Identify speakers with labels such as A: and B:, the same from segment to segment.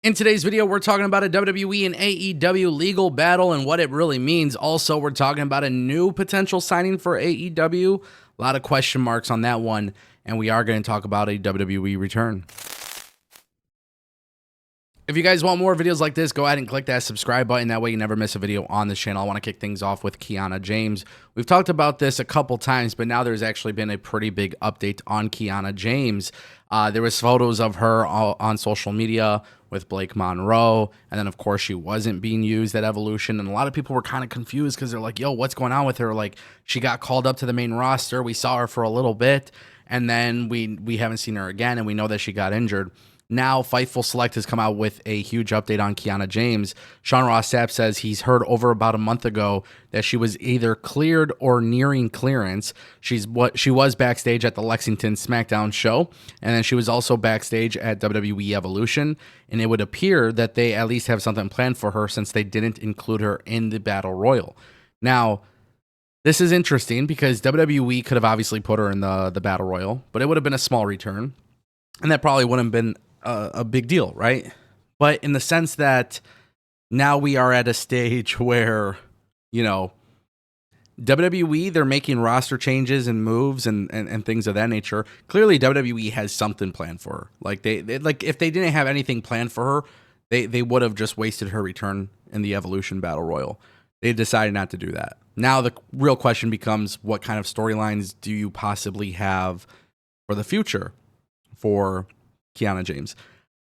A: In today's video, we're talking about a WWE and AEW legal battle and what it really means. Also, we're talking about a new potential signing for AEW. A lot of question marks on that one, and we are going to talk about a WWE return. If you guys want more videos like this, go ahead and click that subscribe button. That way you never miss a video on this channel. I want to kick things off with Kiana James. We've talked about this a couple times, but now there's actually been a pretty big update on Kiana James. There was photos of her on social media with Blake Monroe, and then of course she wasn't being used at Evolution, and a lot of people were kind of confused because they're like, yo, what's going on with her? Like, she got called up to the main roster, we saw her for a little bit, and then we haven't seen her again, and we know that she got injured. Now, Fightful Select has come out with a huge update on Kiana James. Sean Ross Sapp says he's heard over about a month ago that she was either cleared or nearing clearance. She was backstage at the Lexington SmackDown show, and then she was also backstage at WWE Evolution, and it would appear that they at least have something planned for her since they didn't include her in the Battle Royal. Now, this is interesting because WWE could have obviously put her in the Battle Royal, but it would have been a small return, and that probably wouldn't have been a big deal, right? But in the sense that now we are at a stage where, you know, WWE, they're making roster changes and moves and things of that nature. Clearly, WWE has something planned for her. Like they like if they didn't have anything planned for her, they would have just wasted her return in the Evolution Battle Royal. They decided not to do that. Now the real question becomes, what kind of storylines do you possibly have for the future for Kiana James?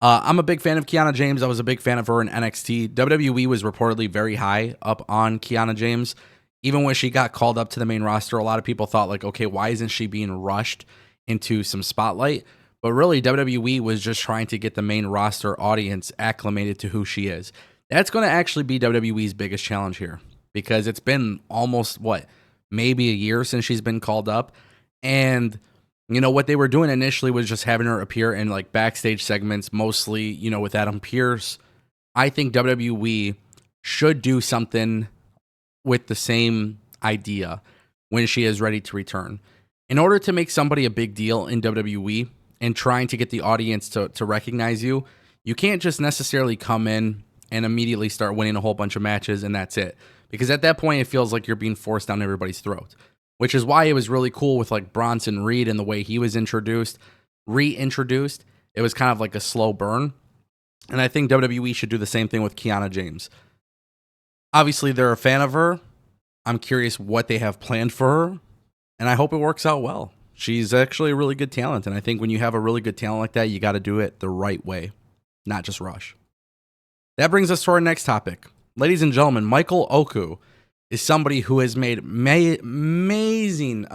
A: I'm a big fan of Kiana James. I was a big fan of her in NXT. WWE was reportedly very high up on Kiana James. Even when she got called up to the main roster, a lot of people thought, like, okay, why isn't she being rushed into some spotlight? But really, WWE was just trying to get the main roster audience acclimated to who she is. That's going to actually be WWE's biggest challenge here, because it's been almost, maybe a year since she's been called up. And you know, what they were doing initially was just having her appear in like backstage segments, mostly, you know, with Adam Pearce. I think WWE should do something with the same idea when she is ready to return. In order to make somebody a big deal in WWE and trying to get the audience to recognize you, you can't just necessarily come in and immediately start winning a whole bunch of matches and that's it. Because at that point, it feels like you're being forced down everybody's throat. Which is why it was really cool with like Bronson Reed and the way he was reintroduced. It was kind of like a slow burn. And I think WWE should do the same thing with Kiana James. Obviously, they're a fan of her. I'm curious what they have planned for her. And I hope it works out well. She's actually a really good talent. And I think when you have a really good talent like that, you got to do it the right way, not just rush. That brings us to our next topic. Ladies and gentlemen, Michael Oku is somebody who has made amazing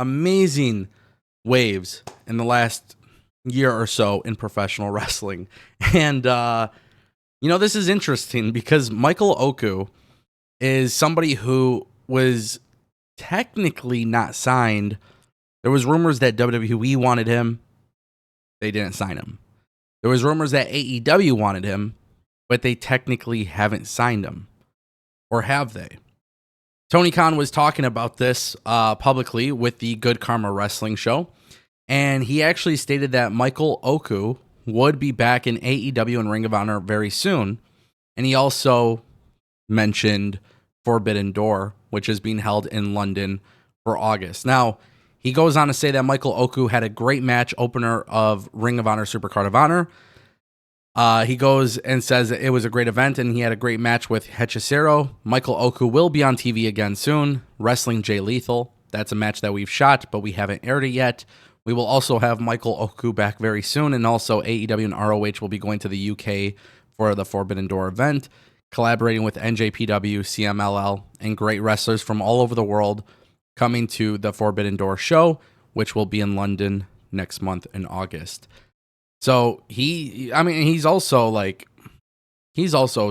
A: waves in the last year or so in professional wrestling. And, you know, this is interesting because Michael Oku is somebody who was technically not signed. There was rumors that WWE wanted him. They didn't sign him. There was rumors that AEW wanted him, but they technically haven't signed him. Or have they? Tony Khan was talking about this publicly with the Good Karma Wrestling show, and he actually stated that Michael Oku would be back in AEW and Ring of Honor very soon, and he also mentioned Forbidden Door, which is being held in London for August. Now, he goes on to say that Michael Oku had a great match opener of Ring of Honor Supercard of Honor. He goes and says it was a great event and he had a great match with Hechicero. Michael Oku will be on TV again soon, wrestling Jay Lethal. That's a match that we've shot, but we haven't aired it yet. We will also have Michael Oku back very soon, and also AEW and ROH will be going to the UK for the Forbidden Door event, collaborating with NJPW, CMLL, and great wrestlers from all over the world coming to the Forbidden Door show, which will be in London next month in August. So he's also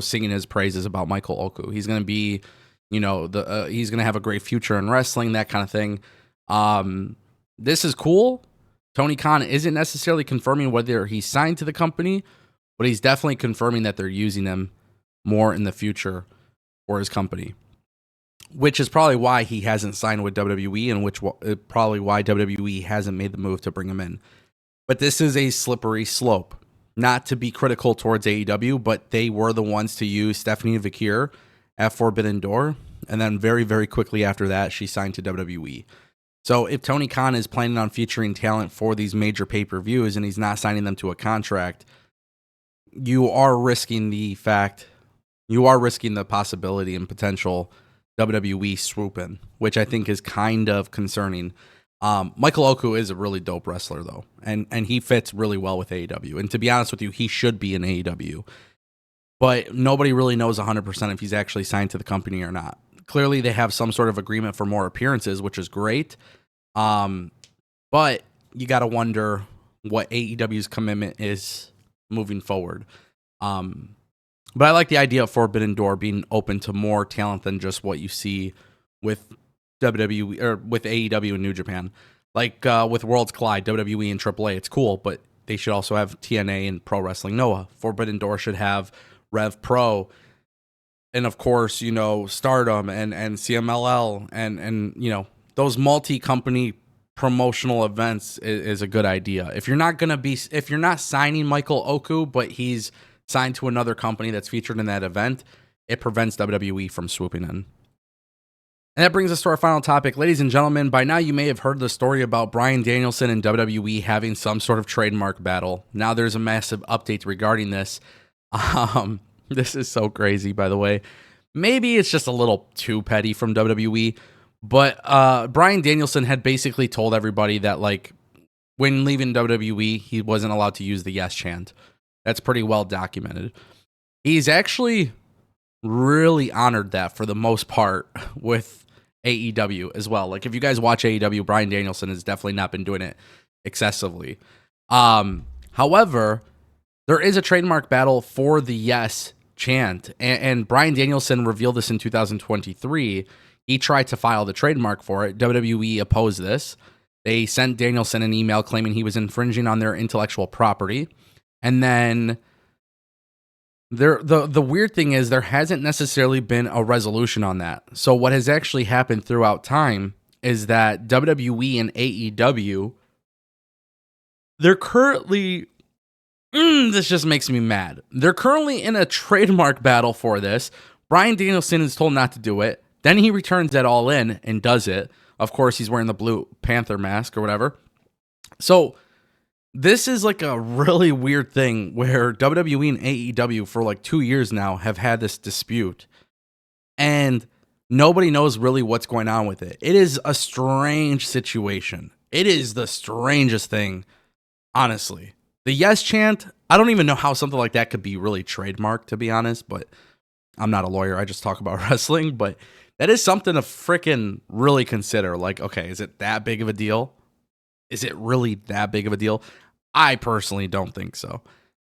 A: singing his praises about Michael Oku. He's going to be, you know, he's going to have a great future in wrestling, that kind of thing. This is cool. Tony Khan isn't necessarily confirming whether he's signed to the company, but he's definitely confirming that they're using him more in the future for his company, which is probably why he hasn't signed with WWE and probably why WWE hasn't made the move to bring him in. But this is a slippery slope not to be critical towards AEW, but they were the ones to use Stephanie Vakir at Forbidden Door. And then very, very quickly after that, she signed to WWE. So if Tony Khan is planning on featuring talent for these major pay-per-views and he's not signing them to a contract, you are risking the possibility and potential WWE swoop-in, which I think is kind of concerning. Michael Oku is a really dope wrestler, though, and he fits really well with AEW. And to be honest with you, he should be in AEW. But nobody really knows 100% if he's actually signed to the company or not. Clearly, they have some sort of agreement for more appearances, which is great. But you got to wonder what AEW's commitment is moving forward. But I like the idea of Forbidden Door being open to more talent than just what you see with WWE or with AEW and New Japan. Like with Worlds Collide, WWE and AAA, it's cool, but they should also have TNA and Pro Wrestling Noah. Forbidden Door should have Rev Pro, and of course, Stardom and CMLL and those multi-company promotional events is a good idea. If you're not signing Michael Oku, but he's signed to another company that's featured in that event, it prevents WWE from swooping in. And that brings us to our final topic. Ladies and gentlemen, by now you may have heard the story about Bryan Danielson and WWE having some sort of trademark battle. Now there's a massive update regarding this. This is so crazy, by the way. Maybe it's just a little too petty from WWE, but Bryan Danielson had basically told everybody that, like, when leaving WWE, he wasn't allowed to use the yes chant. That's pretty well documented. He's actually really honored that for the most part with AEW as well. Like, if you guys watch AEW, Bryan Danielson has definitely not been doing it excessively. However, there is a trademark battle for the yes chant, and Bryan Danielson revealed this in 2023. He tried to file the trademark for it. WWE opposed this. They sent Danielson an email claiming he was infringing on their intellectual property. And then the weird thing is there hasn't necessarily been a resolution on that. So what has actually happened throughout time is that WWE and AEW, they're currently... this just makes me mad. They're currently in a trademark battle for this. Bryan Danielson is told not to do it. Then he returns at All In and does it. Of course, he's wearing the Blue Panther mask or whatever. So this is like a really weird thing where WWE and AEW for like 2 years now have had this dispute. And nobody knows really what's going on with it. It is a strange situation. It is the strangest thing, honestly. The yes chant, I don't even know how something like that could be really trademarked, to be honest, but I'm not a lawyer. I just talk about wrestling, but that is something to freaking really consider. Like, okay, is it that big of a deal? Is it really that big of a deal? I personally don't think so.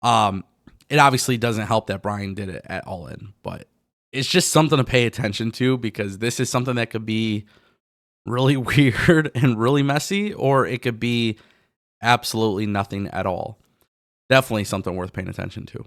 A: It obviously doesn't help that Bryan did it at All In, but it's just something to pay attention to because this is something that could be really weird and really messy, or it could be absolutely nothing at all. Definitely something worth paying attention to.